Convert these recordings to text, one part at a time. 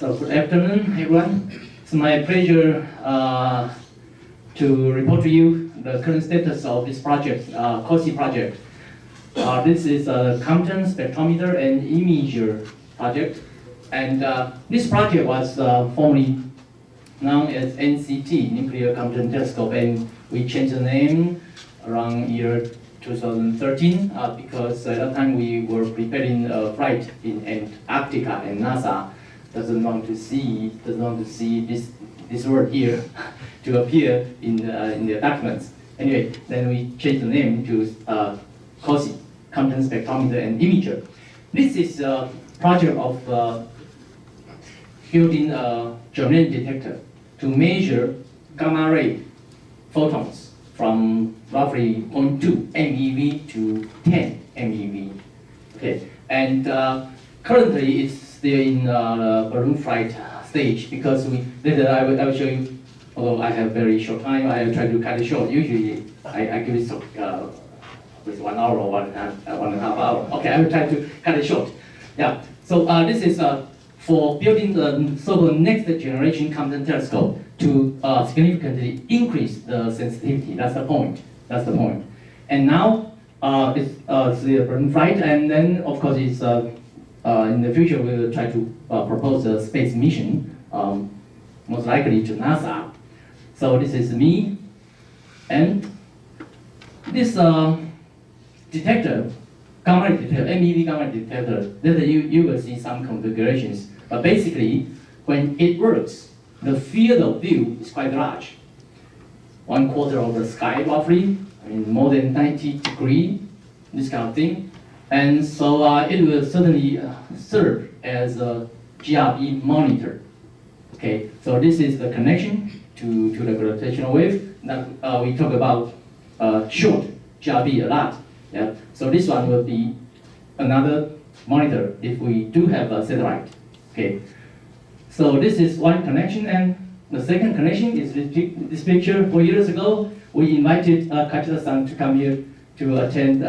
So good afternoon, everyone. It's my pleasure to report to you the current status of this project, COSI project. This is a Compton spectrometer and imager project, and this project was formerly known as NCT, Nuclear Compton Telescope, and we changed the name around year 2013 because at that time we were preparing a flight in Antarctica, and NASA doesn't want to see this word here to appear in the documents. Anyway, then we changed the name to COSI, Compton Spectrometer and Imager. This is a project of building a germanium detector to measure gamma ray photons from roughly 0.2 MeV to 10 MeV. Okay, and currently it's still in balloon flight stage because later I will show you. Although I have very short time, I will try to cut it short. Usually I give it with 1 hour or 1.5 hours. Okay, I will try to cut it short. Yeah. So this is for building the so-called next generation Compton telescope to significantly increase the sensitivity. That's the point. That's the point. And now it's the balloon flight, and then of course it's in the future we will try to propose a space mission, most likely to NASA. So this is me, and this detector, gamma ray detector, MeV gamma ray detector. Later you will see some configurations. But basically, when it works, the field of view is quite large. 1/4 of the sky, roughly. I mean, more than 90 degrees, this kind of thing. And so it will certainly serve as a GRB monitor. Okay, so this is the connection to the gravitational wave. Now, we talk about short GRB a lot. Yeah. So this one will be another monitor if we do have a satellite. Okay. So this is one connection, and the second connection is this picture. 4 years ago, we invited Kachida-san to come here to attend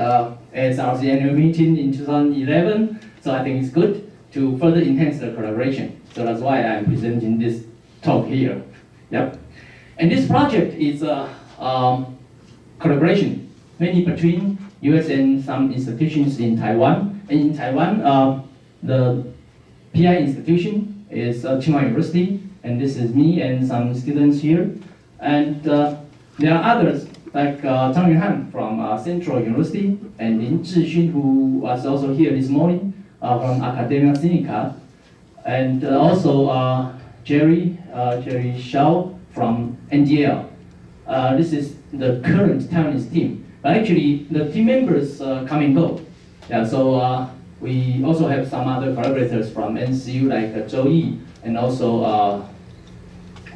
ASRC annual meeting in 2011. So I think it's good to further enhance the collaboration. So that's why I'm presenting this talk here. Yep. And this project is a collaboration, mainly between US and some institutions in Taiwan. And in Taiwan, the PI institution is Tsinghua University, and this is me and some students here. And there are others like Zhang Yuhan from Central University, and Lin Zhixun, who was also here this morning from Academia Sinica, and also Jerry Xiao from NDL. This is the current Taiwanese team. But actually, the team members come and go. Yeah, so we also have some other collaborators from NCU like Zhou Yi, and also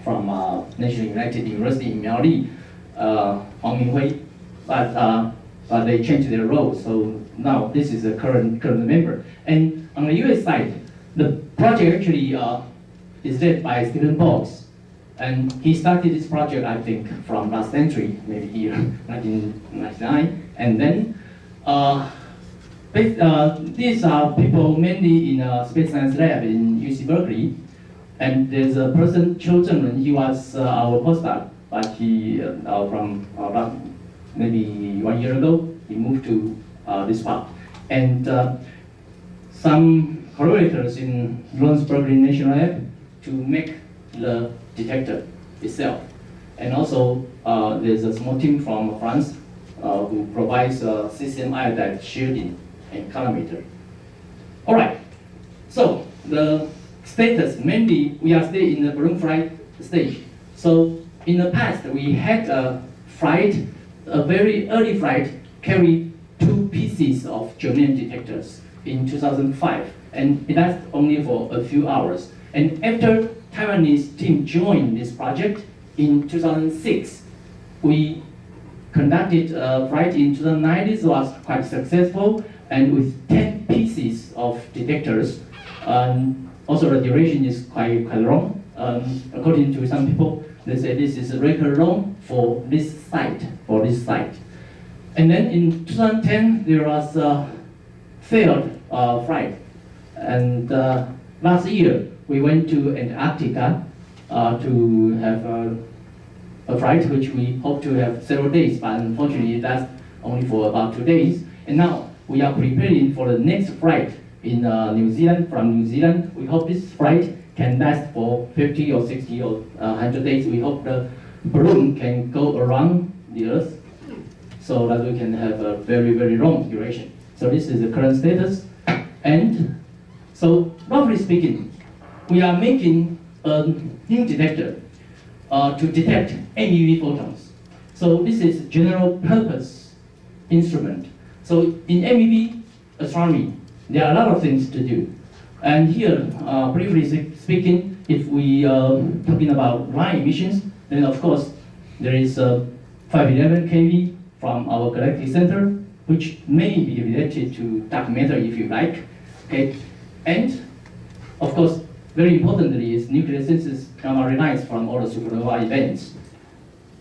from National United University in Miaoli, Huang Minghui. But they changed their roles, so now this is the current member. And on the US side, the project actually is led by Stephen Boggs. And he started this project, I think, from last century, maybe here, 1999. And then these are people mainly in a space science lab in UC Berkeley. And there's a person, Qiu Zhengren, he was our postdoc, but he, from about maybe 1 year ago, he moved to this part. And some collaborators in Lawrence Berkeley National Lab to make the detector itself. And also, there's a small team from France who provides system iodide shielding and colorimeter. All right, so the status, mainly we are still in the balloon flight stage. So in the past, we had a flight, a very early flight, carried 2 pieces of germanium detectors in 2005, and it lasted only for a few hours. And after Taiwanese team joined this project in 2006, we conducted a flight in 2009. This was quite successful, and with 10 pieces of detectors. Also, the duration is quite long. According to some people, they say this is a record long for this site. And then in 2010, there was a failed flight. And last year, we went to Antarctica to have a flight which we hope to have several days, but unfortunately that's only for about 2 days. And now we are preparing for the next flight in New Zealand. From New Zealand, we hope this flight can last for 50 or 60 or 100 days. We hope the balloon can go around the Earth so that we can have a very, very long duration. So this is the current status. And so roughly speaking, we are making a new detector to detect MEV photons. So this is general purpose instrument. So in MEV astronomy, there are a lot of things to do. And here, briefly speaking, if we are talking about line emissions, then of course there is 511 kV from our galactic center, which may be related to dark matter if you like. Okay, and of course, very importantly is nuclear synthesis gamma ray lines from all the supernova events.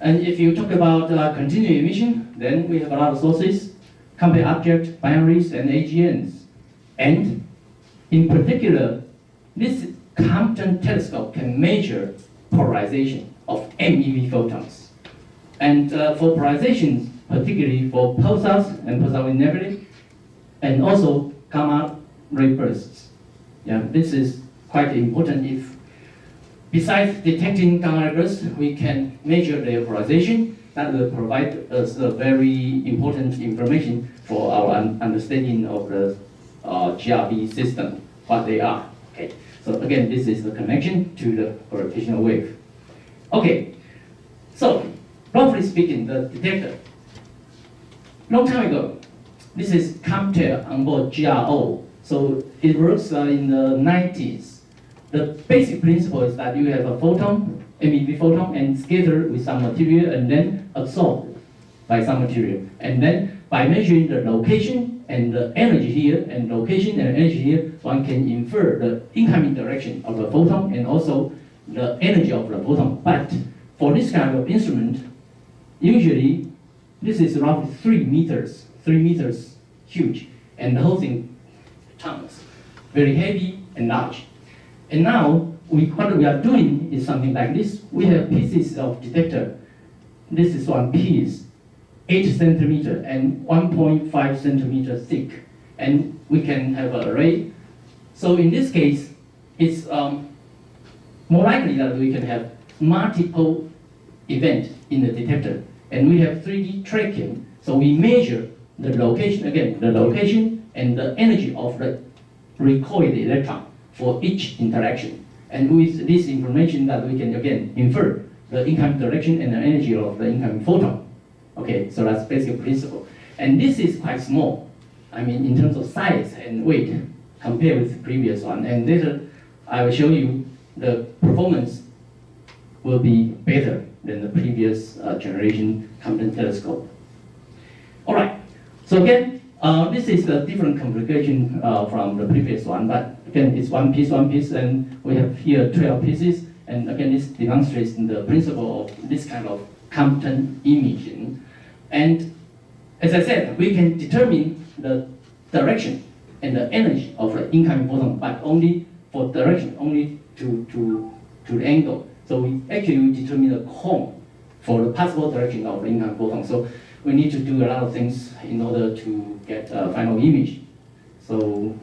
And if you talk about continuous emission, then we have a lot of sources: compact object, binaries, and AGNs. And in particular, this Compton telescope can measure polarization of MEV photons. And for polarization, particularly for pulsars and pulsar with nebulae, and also gamma ray bursts. Yeah, this is quite important. If besides detecting gamma ray bursts, we can measure their polarization. That will provide us a very important information for our understanding of the GRB system, what they are. Okay. So again, this is the connection to the gravitational wave. Okay. So roughly speaking, the detector. Long time ago, this is ComTel onboard GRO. So it works in the 90s. The basic principle is that you have a photon, MEV photon, and scatter with some material and then absorbed by some material. And then by measuring the location and the energy here, and location and energy here, one can infer the incoming direction of the photon and also the energy of the photon. But for this kind of instrument, usually this is roughly 3 meters huge, and the whole thing tons, very heavy and large. And now what we are doing is something like this. We have pieces of detector. This is one piece, 8 centimeter and 1.5 centimeter thick, and we can have an array. So in this case, it's more likely that we can have multiple events in the detector, and we have 3D tracking. So we measure the location, again, the location and the energy of the recoiled electron for each interaction. And with this information that we can again infer the incoming direction and the energy of the incoming photon. Okay, so that's basic principle. And this is quite small, I mean, in terms of size and weight compared with the previous one. And later, I will show you the performance will be better than the previous generation Compton telescope. All right, so again, this is a different configuration from the previous one, but again, it's one piece, and we have here 12 pieces. And again, this demonstrates the principle of this kind of Compton imaging. And as I said, we can determine the direction and the energy of the incoming photon, but only for direction, only to the angle. So we actually determine the cone for the possible direction of the incoming photon. So we need to do a lot of things in order to get a final image. So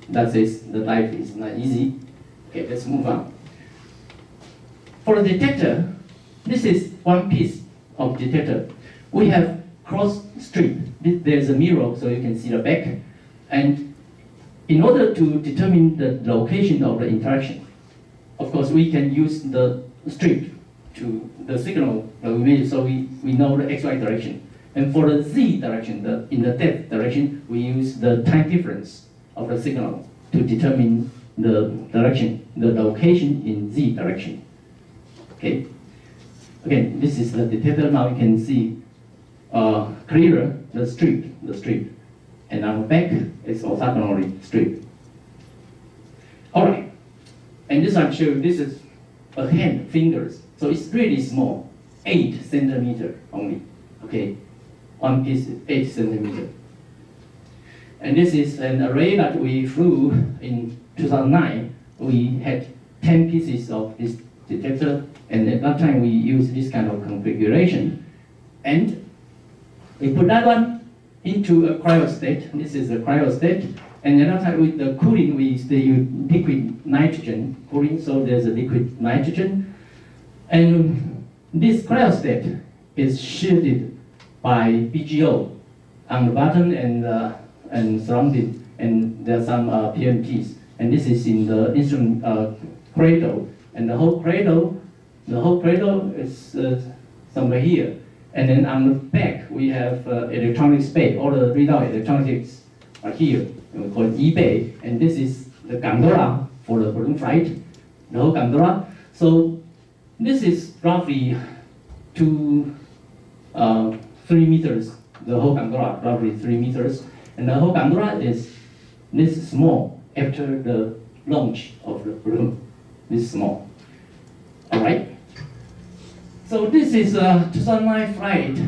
that is, the life is not easy. Okay, let's move on. For the detector, this is one piece of detector. We have cross strip. There's a mirror, so you can see the back. And in order to determine the location of the interaction, of course, we can use the strip to the signal that we measure, so we know the XY direction. And for the Z direction, in the depth direction, we use the time difference of the signal to determine the direction, the location in Z direction. Okay. Again, this is the detector. Now you can see clearer the strip. And on the back is orthogonally strip. All right. And this I'm showing, this is a hand, fingers. So it's really small, 8 centimeter only. Okay. One piece is 8 centimeter. And this is an array that we flew in 2009 we had 10 pieces of this detector, and at that time we used this kind of configuration. And we put that one into a cryo state. This is a cryo state. And at that time with the cooling, we use liquid nitrogen cooling, so there's a liquid nitrogen. And this cryo state is shielded by BGO on the bottom and surrounded, and there's some PMPs. And this is in the instrument cradle, and the whole cradle is somewhere here. And then on the back we have electronics bay. All the readout electronics are here. And we call it eBay. And this is the gondola for the balloon flight, the whole gondola. So this is roughly 3 meters. The whole gondola roughly 3 meters, and the whole gondola is this small after the launch of the balloon. This small. All right. So this is a 2009 flight.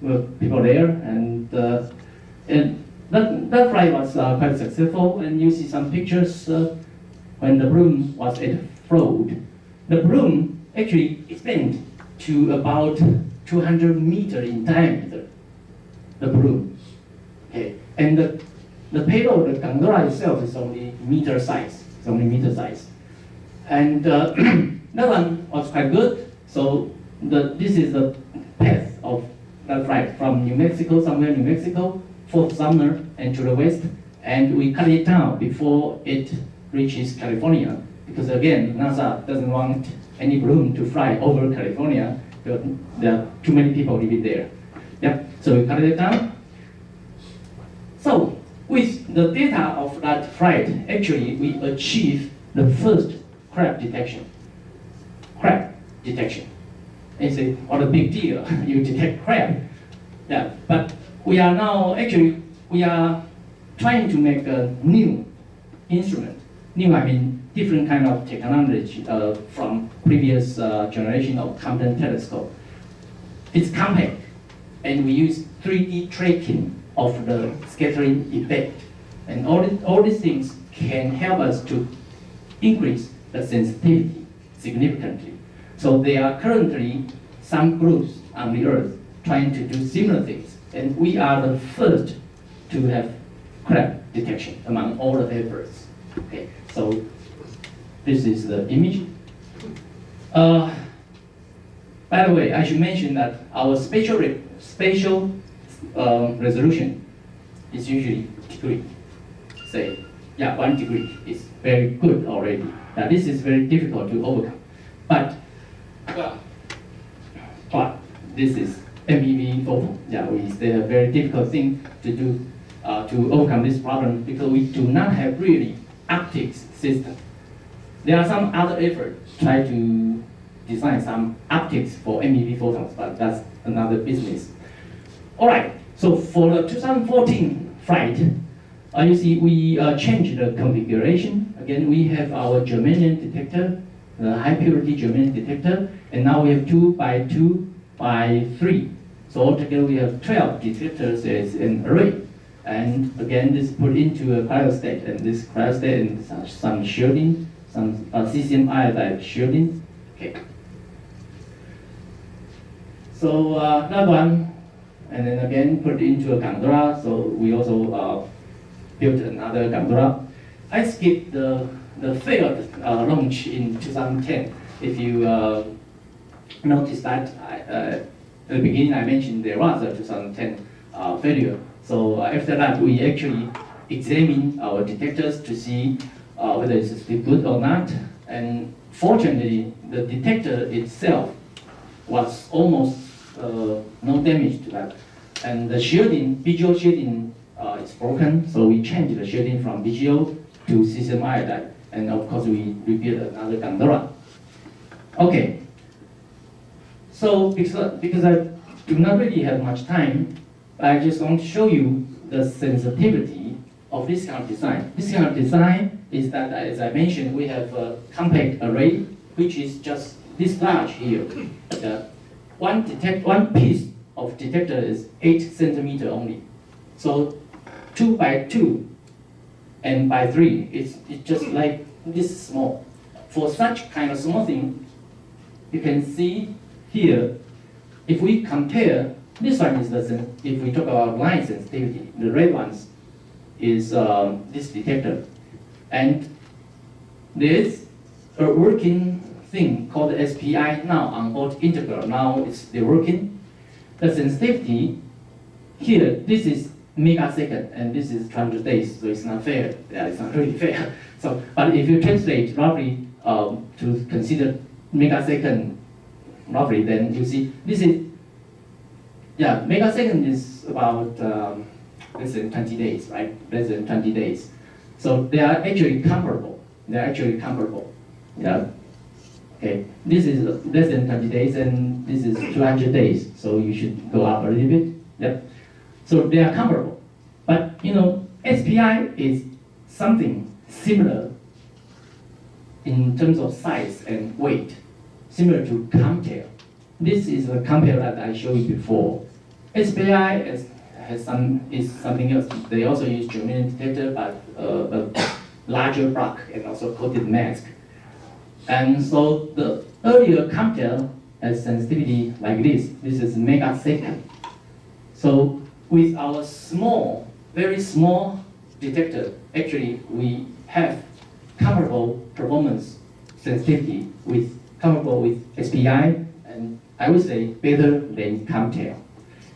With people there, and that flight was quite successful. And you see some pictures when the balloon was at float. The balloon actually expanded to about 200 meters in diameter. The balloon. Okay, and the payload, the gondola itself, is only meter size. It's only meter size, and that one was quite good. So this is the path of that flight from New Mexico, somewhere New Mexico, Fort Sumner, and to the west. And we cut it down before it reaches California, because again, NASA doesn't want any balloon to fly over California. There are too many people living there. Yep. So we cut it down. So with the data of that flight, actually we achieved the first crab detection. Crab detection. And you say, what a big deal, you detect crab. Yeah, but we are now, actually, we are trying to make a new instrument. New, I mean, different kind of technology from previous generation of Compton telescope. It's compact, and we use 3D tracking of the scattering effect. And all these things can help us to increase the sensitivity significantly. So there are currently some groups on the Earth trying to do similar things. And we are the first to have crab detection among all the efforts. Okay, so this is the image. By the way, I should mention that our spatial resolution is usually degree. Say, yeah, 1 degree is very good already. Now this is very difficult to overcome. But this is MEV photon. Yeah, it's a very difficult thing to do to overcome this problem, because we do not have really optics system. There are some other efforts try to design some optics for MEV photons, but that's another business. All right, so for the 2014 flight, you see we changed the configuration. Again, we have our germanium detector, the high purity germanium detector, and now we have 2 by 2 by 3. So altogether we have 12 detectors as an array. And again, this put into a cryostat, and this cryostat and some shielding, some cesium iodide shielding. Okay. So that one, and then again put into a gondola. So we also built another gondola. I skipped the failed launch in 2010. If you notice that at the beginning I mentioned there was a 2010 failure. So after that, we actually examined our detectors to see whether it's still good or not. And fortunately, the detector itself was almost no damage to that. And the shielding, BGO shielding is broken, so we changed the shielding from BGO to cesium iodide. And of course, we rebuilt another gondola. Okay. So because I do not really have much time, I just want to show you the sensitivity of this kind of design. This kind of design is that, as I mentioned, we have a compact array, which is just this large here. One piece of detector is 8 centimeters only. So 2 by 2 and by 3. It's just like this small. For such kind of small thing, you can see here, if we compare, this one is if we talk about line sensitivity, the red ones is this detector. And there is a working thing called SPI now on board integral. Now they're working. The sensitivity here, this is megasecond, and this is 200 days, so it's not fair. Yeah, it's not really fair. So, but if you translate roughly to consider megasecond roughly, then you see this is, yeah, megasecond is about less than 20 days, right? Less than 20 days. So they are actually comparable. They're actually comparable. Yeah. Okay. This is less than 20 days, and this is 200 days. So you should go up a little bit. Yep. So they are comparable. But you know, SPI is something similar in terms of size and weight, similar to COMTAIL. This is a COMTAIL that I showed you before. SPI is something else. They also use germanium detector, but a larger block and also coated mask. And so the earlier COMTAIL has sensitivity like this. This is megasecond. So with our small, very small detector, actually we have comparable performance sensitivity comparable with SPI, and I would say better than COMTAIL.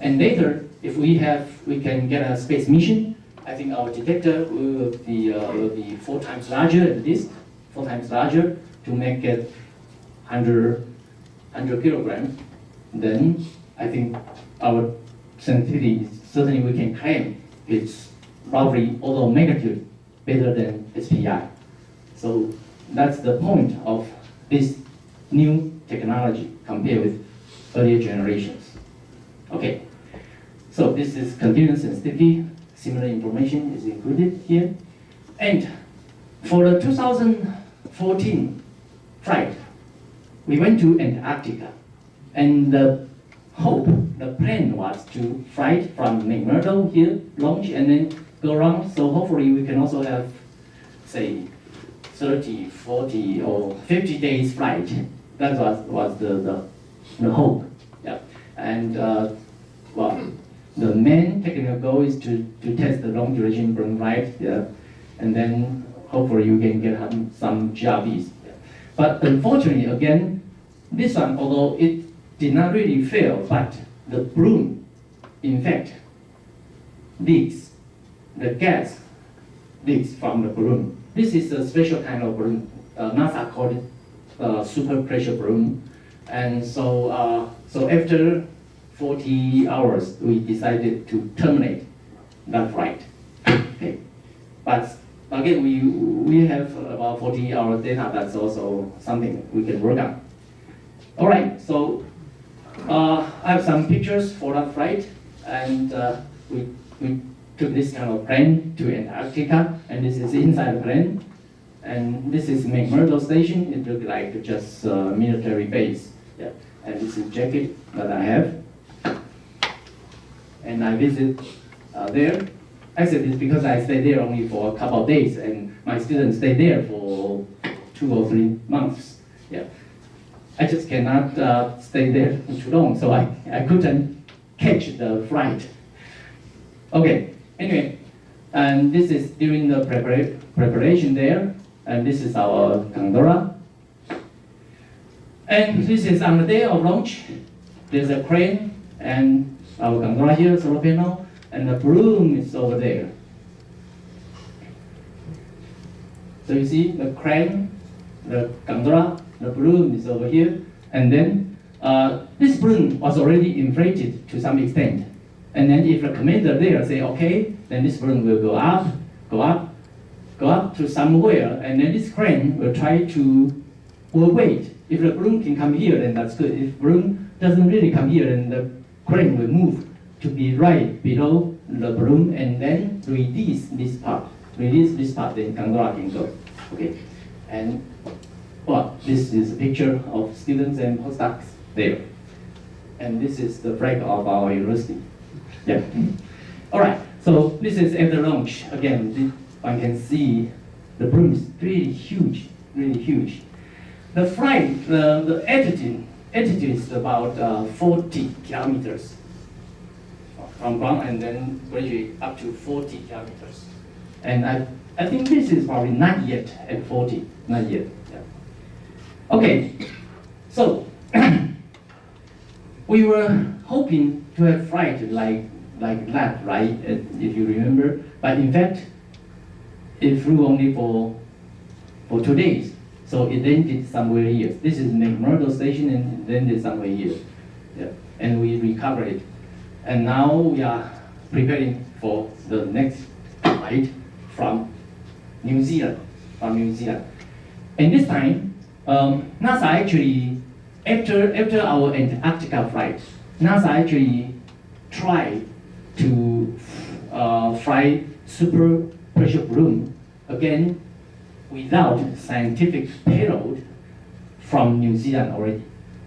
And later, if we can get a space mission, I think our detector will be 4 times larger at least, 4 times larger to make it 100 kilograms. Then I think our sensitivity, certainly we can claim it's roughly order of magnitude better than SPI. So that's the point of this new technology compared with earlier generations. Okay, so this is continuous sensitivity. Similar information is included here. And for the 2014 flight, we went to Antarctica. And the plan was to fly from Myrddin here, launch, and then go around. So hopefully we can also have, say, 30, 40, or 50 days flight. That was the hope. Yeah. And well, the main technical goal is to test the long duration burn flight. Yeah. And then hopefully you can get some GRBs. Yeah. But unfortunately, again, this one, although it did not really fail, but the balloon, in fact, leaks. The gas leaks from the balloon. This is a special kind of balloon. NASA called it super pressure balloon. And so, so after 40 hours, we decided to terminate that flight. Okay. But again, we have about 40 hours data. That's also something we can work on. All right, so I have some pictures for that flight, and we took this kind of plane to Antarctica, and this is inside the plane, and this is McMurdo Station. It looked like just a military base. Yeah, and this is jacket that I have, and I visit there. I said this because I stayed there only for a couple of days, and my students stayed there for 2 or 3 months. Yeah. I just cannot stay there too long, so I couldn't catch the flight. Okay, anyway, and this is during the preparation there, and this is our Dora. And this is on the day of launch. There's a crane, and our Dora here, solar panel, and the balloon is over there. So you see the crane, the Dora, the balloon is over here, and then this balloon was already inflated to some extent. And then if the commander there say, okay, then this balloon will go up to somewhere, and then this crane will will wait. If the balloon can come here, then that's good. If the balloon doesn't really come here, then the crane will move to be right below the balloon, and then release this part, then Dora can go. Okay, and well, this is a picture of students and postdocs there. And this is the flag of our university. Yeah. All right, so this is after launch. Again, one can see the broom is really huge, really huge. The flight, the altitude is about 40 kilometers from ground, and then gradually up to 40 kilometers. And I think this is probably not yet at 40, not yet. Yeah. Okay, so we were hoping to have flight like that, right? If you remember, but in fact, it flew only for 2 days. So it landed somewhere here. This is McMurdo Station, and it landed somewhere here. Yeah. And we recovered it. And now we are preparing for the next flight from New Zealand. And this time, NASA actually, after our Antarctica flight, NASA actually tried to fly super pressure balloon again without scientific payload from New Zealand already.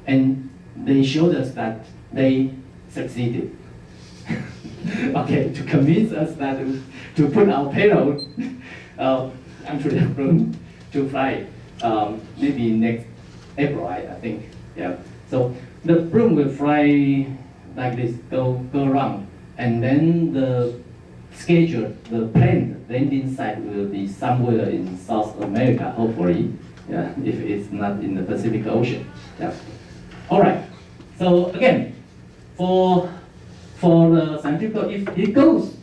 And they showed us that they succeeded. Okay, to convince us that to put our payload onto the balloon to fly maybe next April, I think. Yeah. So the balloon will fly like this, go around, and then the schedule, the planned landing site will be somewhere in South America, hopefully. Yeah, if it's not in the Pacific Ocean. Yeah. All right. So again, for the scientific, if it goes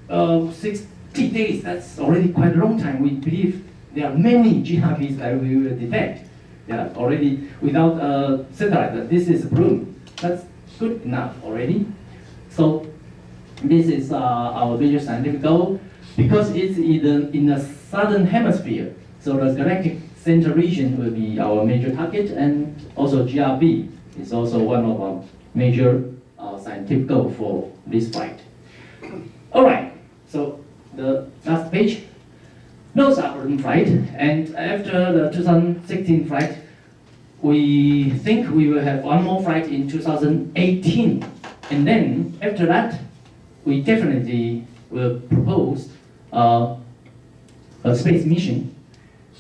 60 days, that's already quite a long time. We believe there are many GRBs that we will detect. Yeah, already without a satellite. This is a balloon. That's good enough already. So this is our major scientific goal, because it's in the southern hemisphere. So the galactic center region will be our major target, and also GRB is also one of our major scientific goal for this flight. All right, so the last page. Those are balloon flight, and after the 2016 flight, we think we will have one more flight in 2018, and then after that, we definitely will propose a space mission.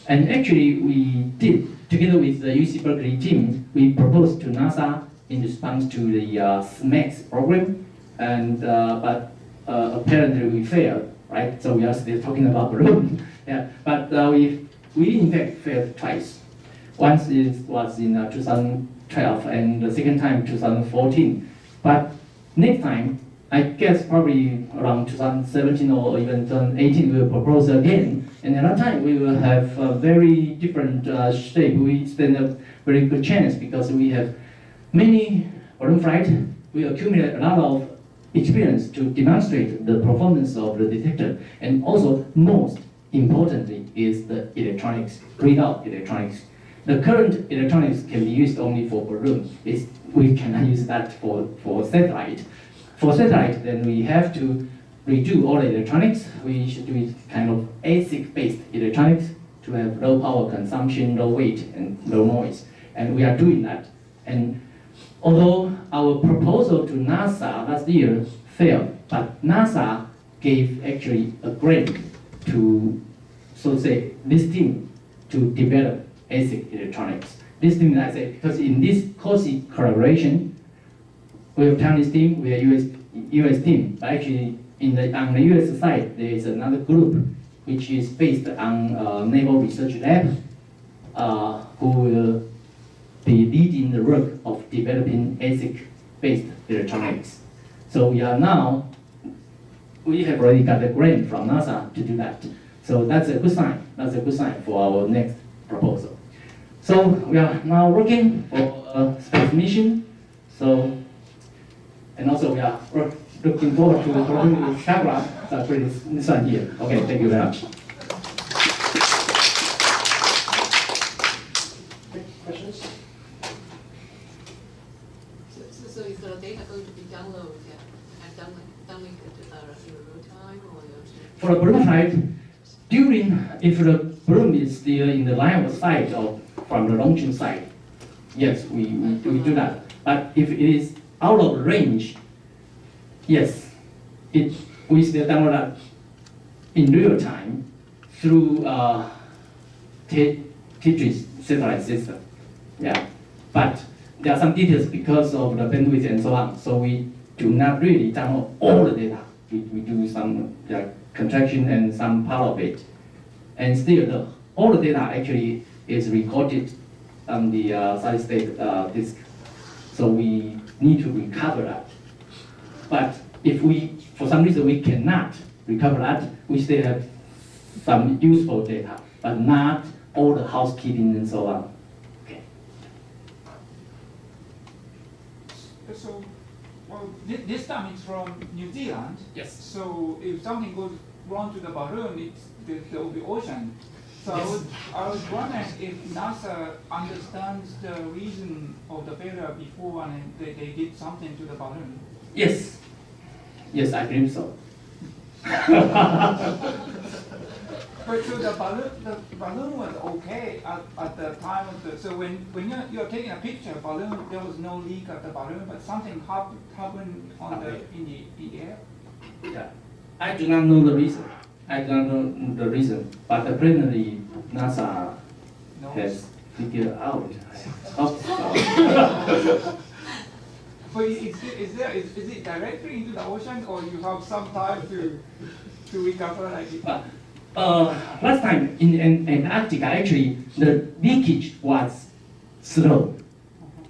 And actually, we did, together with the UC Berkeley team, we proposed to NASA in response to the SMAX program, and but apparently we failed, right? So we are still talking about balloon. Yeah, but we in fact failed twice. Once it was in 2012, and the second time 2014. But next time, I guess probably around 2017 or even 2018, we will propose again. And at that time, we will have a very different shape. We stand a very good chance because we have many balloon flight. We accumulate a lot of experience to demonstrate the performance of the detector. And also, most importantly, is the electronics, readout electronics. The current electronics can be used only for balloon. We cannot use that for satellite. For satellite, then we have to redo all the electronics. We should do it kind of ASIC-based electronics to have low power consumption, low weight, and low noise. And we are doing that. And although our proposal to NASA last year failed, but NASA gave actually a grant to, so to say, this team to develop ASIC electronics. This team, I say, because in this COSI collaboration, we have Chinese team, we are US team. But actually, on the US side, there is another group which is based on Naval Research Lab, who will be leading the work of developing ASIC-based electronics. So we have already got a grant from NASA to do that. So that's a good sign. That's a good sign for our next proposal. So we are now working for a space mission. So, and also we are looking forward to working with camera. So this one here. Okay, thank you very much. Questions? So is the data going to be downloaded and downloaded in real time, or? For a balloon flight, if the balloon is still in the line of sight from the launching site, yes, we do that. But if it is out of range, yes, we still download that in real time through Tetris satellite system. Yeah, but there are some details because of the bandwidth and so on. So we do not really download all the data. We do some contraction and some part of it, and still all the data actually is recorded on the solid state disk. So we need to recover that. But if we, for some reason, we cannot recover that, we still have some useful data, but not all the housekeeping and so on. Okay. So, well, this time it's from New Zealand. Yes. So if something goes wrong to the balloon, there will be ocean. So Yes. I was wondering if NASA understands the reason of the failure before and they did something to the balloon. Yes. Yes, I believe so. But so the balloon was okay at the time of the, so when you're taking a picture of balloon, there was no leak at the balloon, but something happened on in the air? Yeah. I do not know the reason. I do not know the reason, but apparently NASA has figured out. But is it directly into the ocean, or you have some time to recover like it? Last time in Antarctica, actually, the leakage was slow.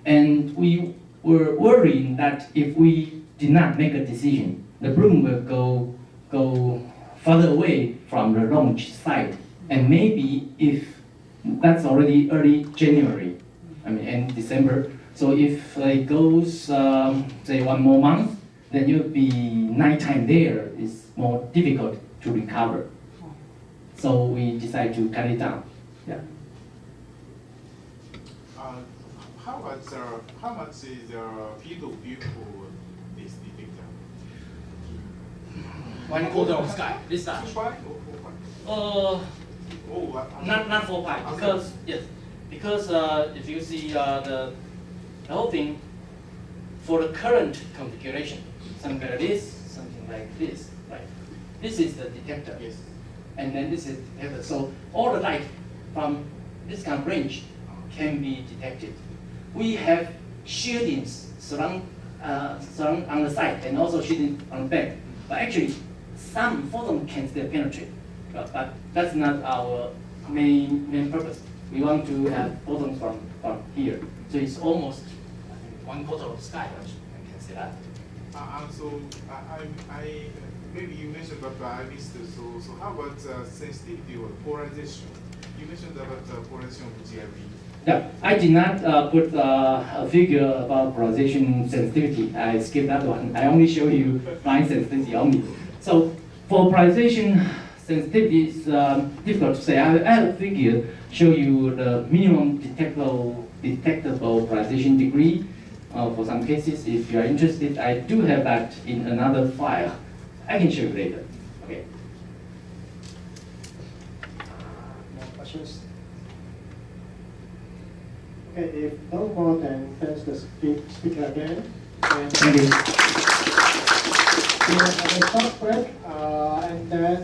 And we were worrying that if we did not make a decision, the balloon will go further away from the launch site. And maybe if that's already early January, and December, so if it goes, say, 1 more month, then it will be nighttime there is more difficult to recover. So we decided to cut it down. Yeah. How much is the field of view for this detector? 1/4 of sky. This size. 2 pi or 4 pi? Not 4 pi because yes, because if you see the whole thing for the current configuration, something like this, something like this, right? This is the detector. Yes. And then this is the detector. So all the light from this kind of range can be detected. We have shieldings surround on the side and also shielding on the back. But actually, some photon can still penetrate. But that's not our main purpose. We want to have photons from here. So it's almost 1/4 of the sky, I can say that. So maybe you mentioned, but I missed it. So how about sensitivity or polarization? You mentioned about polarization of GRB. Yeah, I did not put a figure about polarization sensitivity. I skipped that one. I only show you line sensitivity only. So for polarization sensitivity, it's difficult to say. I have a figure show you the minimum detectable polarization degree for some cases. If you are interested, I do have that in another file. I can show you later. Okay. More questions? Okay, if no more, then thanks the speaker again. And Thank you. we will have a short break, and then